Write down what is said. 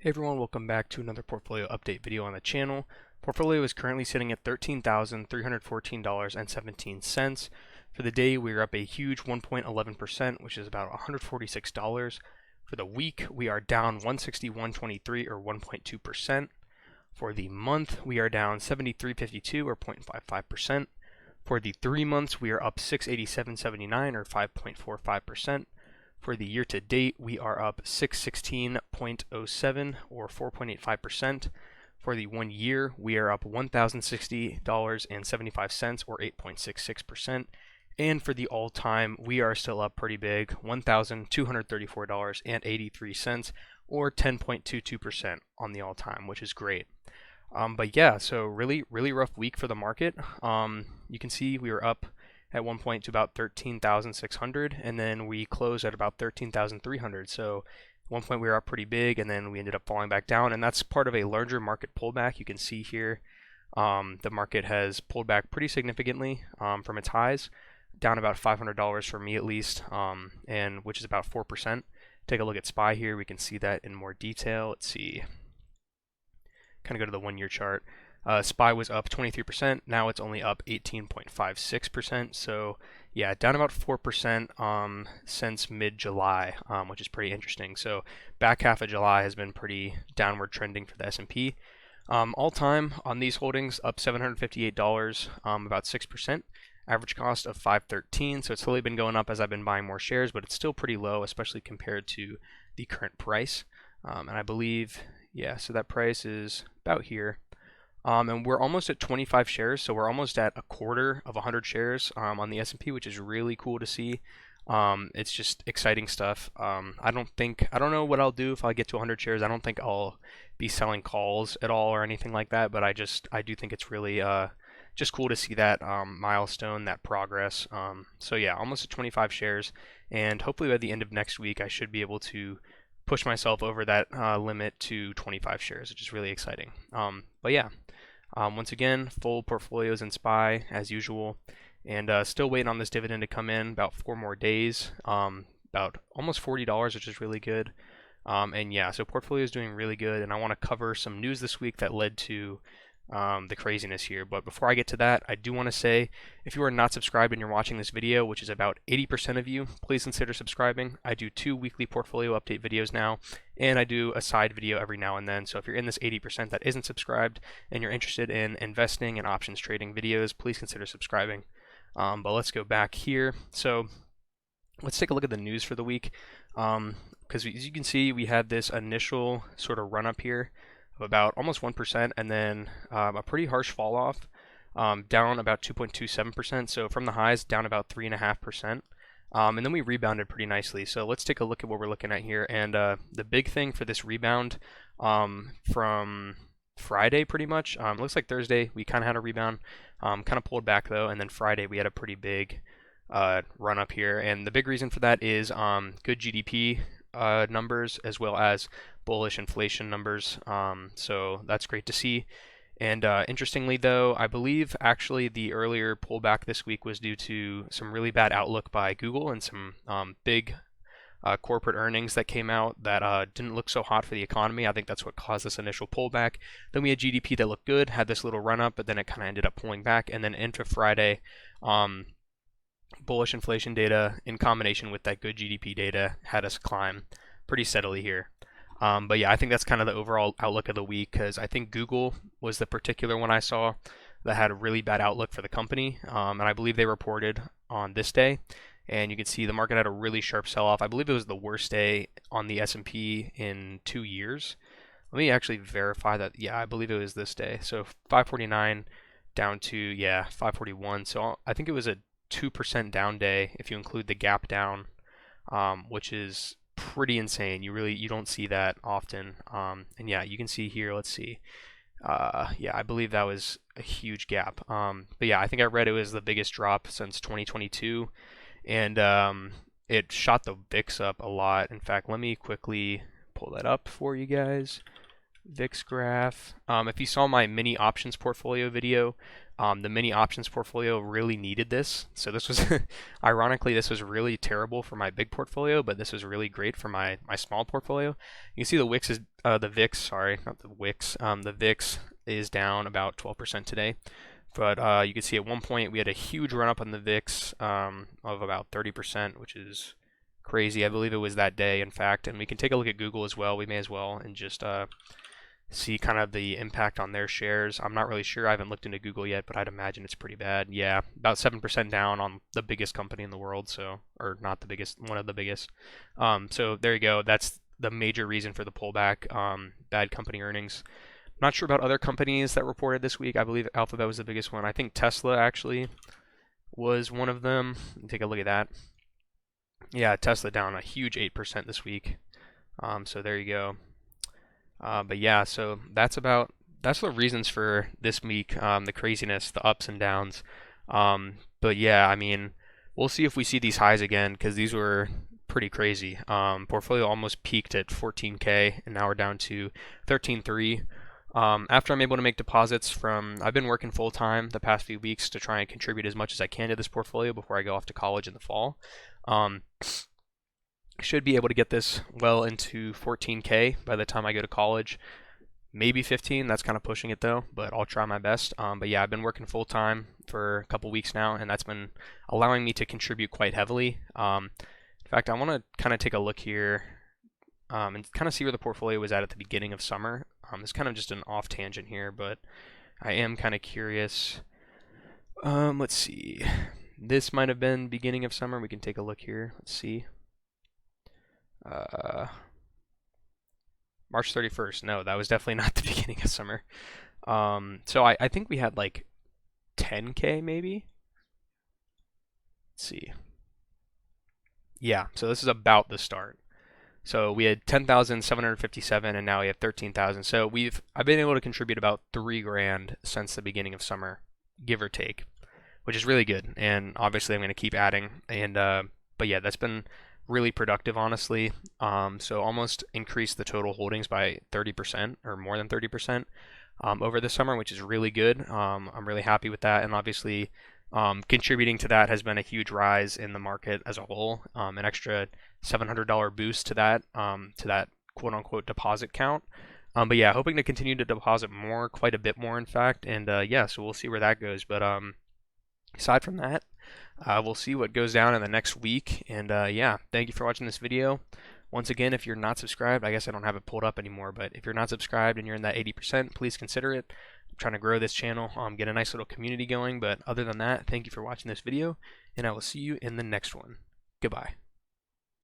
Hey everyone, welcome back to another portfolio update video on the channel. Portfolio is currently sitting at $13,314.17. For the day, we are up a huge 1.11%, which is about $146. For the week, we are down 161.23 or 1.2%. For the month, we are down 73.52 or 0.55%. For the 3 months, we are up 687.79 or 5.45%. For the year to date, we are up 616.07 or 4.85%. For the 1 year, we are up $1,060.75 or 8.66%. And for the all-time, we are still up pretty big, $1,234.83 or 10.22% on the all-time, which is great. But yeah, so really rough week for the market. You can see we were up at one point to about 13,600, and then we closed at about 13,300. So at one point we were up pretty big, and then we ended up falling back down, and that's part of a larger market pullback. You can see here the market has pulled back pretty significantly from its highs, down about $500 for me at least, and which is about 4%. Take a look at SPY here. We can see that in more detail. Let's see. Kind of go to the 1 year chart. SPY was up 23%. Now it's only up 18.56%. So yeah, down about 4% since mid-July, which is pretty interesting. So back half of July has been pretty downward trending for the S&P. All time on these holdings up $758, about 6%. Average cost of $513. So it's slowly been going up as I've been buying more shares, but it's still pretty low, especially compared to the current price. And I believe, yeah, so that price is about here. And we're almost at 25 shares, so we're almost at a quarter of 100 shares on the S&P, which is really cool to see. It's just exciting stuff. I don't know what I'll do if I get to 100 shares. I don't think I'll be selling calls at all or anything like that, but I do think it's really just cool to see that milestone, that progress. So yeah, almost at 25 shares, and hopefully by the end of next week, I should be able to push myself over that limit to 25 shares, which is really exciting. But yeah. Once again, full portfolios in SPY as usual, and still waiting on this dividend to come in. About 4 more days, about almost $40, which is really good. And yeah, so portfolio is doing really good, and I want to cover some news this week that led to the craziness here. But before I get to that, I do want to say, if you are not subscribed and you're watching this video, which is about 80% of you, please consider subscribing. I do 2 weekly portfolio update videos now, and I do a side video every now and then. So if you're in this 80% that isn't subscribed and you're interested in investing and options trading videos, please consider subscribing. But let's go back here. So let's take a look at the news for the week. Because as you can see, we had this initial sort of run up here of about almost 1%, and then a pretty harsh fall off, down about 2.27%. So from the highs, down about 3.5%. And then we rebounded pretty nicely. So let's take a look at what we're looking at here. And the big thing for this rebound from Friday, pretty much, looks like Thursday we kind of had a rebound, kind of pulled back though, and then Friday we had a pretty big run up here. And the big reason for that is good GDP numbers as well as bullish inflation numbers. So that's great to see. And interestingly, though, I believe actually the earlier pullback this week was due to some really bad outlook by Google and some big corporate earnings that came out that didn't look so hot for the economy. I think that's what caused this initial pullback. Then we had GDP that looked good, had this little run up, but then it kind of ended up pulling back. And then into Friday, bullish inflation data in combination with that good GDP data had us climb pretty steadily here. But yeah, I think that's kind of the overall outlook of the week, because I think Google was the particular one I saw that had a really bad outlook for the company. And I believe they reported on this day, and you can see the market had a really sharp sell-off. I believe it was the worst day on the S&P in 2 years. Let me actually verify that. Yeah, I believe it was this day. So 549 down to, yeah, 541. So I think it was a 2% down day if you include the gap down, which is pretty insane. You don't see that often. And yeah, you can see here, let's see. Yeah, I believe that was a huge gap. But yeah, I think I read it was the biggest drop since 2022, and it shot the VIX up a lot. In fact, let me quickly pull that up for you guys. VIX graph. If you saw my mini options portfolio video, the mini options portfolio really needed this. So this was, ironically, this was really terrible for my big portfolio, but this was really great for my small portfolio. You can see the Wix is, the VIX, sorry, not the Wix, the VIX is down about 12% today. But you can see at one point we had a huge run up on the VIX of about 30%, which is crazy. I believe it was that day, in fact. And we can take a look at Google as well. We may as well and just see kind of the impact on their shares. I'm not really sure. I haven't looked into Google yet, but I'd imagine it's pretty bad. Yeah, about 7% down on the biggest company in the world. So, or not the biggest, one of the biggest. So there you go. That's the major reason for the pullback. Bad company earnings. Not sure about other companies that reported this week. I believe Alphabet was the biggest one. I think Tesla actually was one of them. Take a look at that. Yeah, Tesla down a huge 8% this week. So there you go. But yeah, so that's the reasons for this week, the craziness, the ups and downs. But yeah, I mean, we'll see if we see these highs again because these were pretty crazy. Portfolio almost peaked at 14K and now we're down to 13.3. After I'm able to make deposits I've been working full time the past few weeks to try and contribute as much as I can to this portfolio before I go off to college in the fall. Should be able to get this well into 14K by the time I go to college. Maybe 15, that's kind of pushing it though, but I'll try my best. But yeah, I've been working full time for a couple weeks now, and that's been allowing me to contribute quite heavily. In fact, I want to kind of take a look here and kind of see where the portfolio was at the beginning of summer. It's kind of just an off tangent here, but I am kind of curious. Let's see. This might have been beginning of summer. We can take a look here. Let's see. March 31st. No, that was definitely not the beginning of summer. So I think we had like 10K maybe. Let's see. Yeah, so this is about the start. So we had 10,757 and now we have 13,000. So I've been able to contribute about 3 grand since the beginning of summer, give or take, which is really good. And obviously I'm going to keep adding. And but yeah, that's been really productive, honestly. So almost increased the total holdings by 30% or more than 30% over the summer, which is really good. I'm really happy with that. And obviously contributing to that has been a huge rise in the market as a whole, an extra $700 boost to that quote unquote deposit count. But yeah, hoping to continue to deposit more, quite a bit more in fact. And yeah, so we'll see where that goes. But aside from that, we'll see what goes down in the next week. And yeah, thank you for watching this video. Once again, if you're not subscribed, I guess I don't have it pulled up anymore, but if you're not subscribed and you're in that 80%, please consider it. I'm trying to grow this channel, get a nice little community going. But other than that, thank you for watching this video, and I will see you in the next one. Goodbye.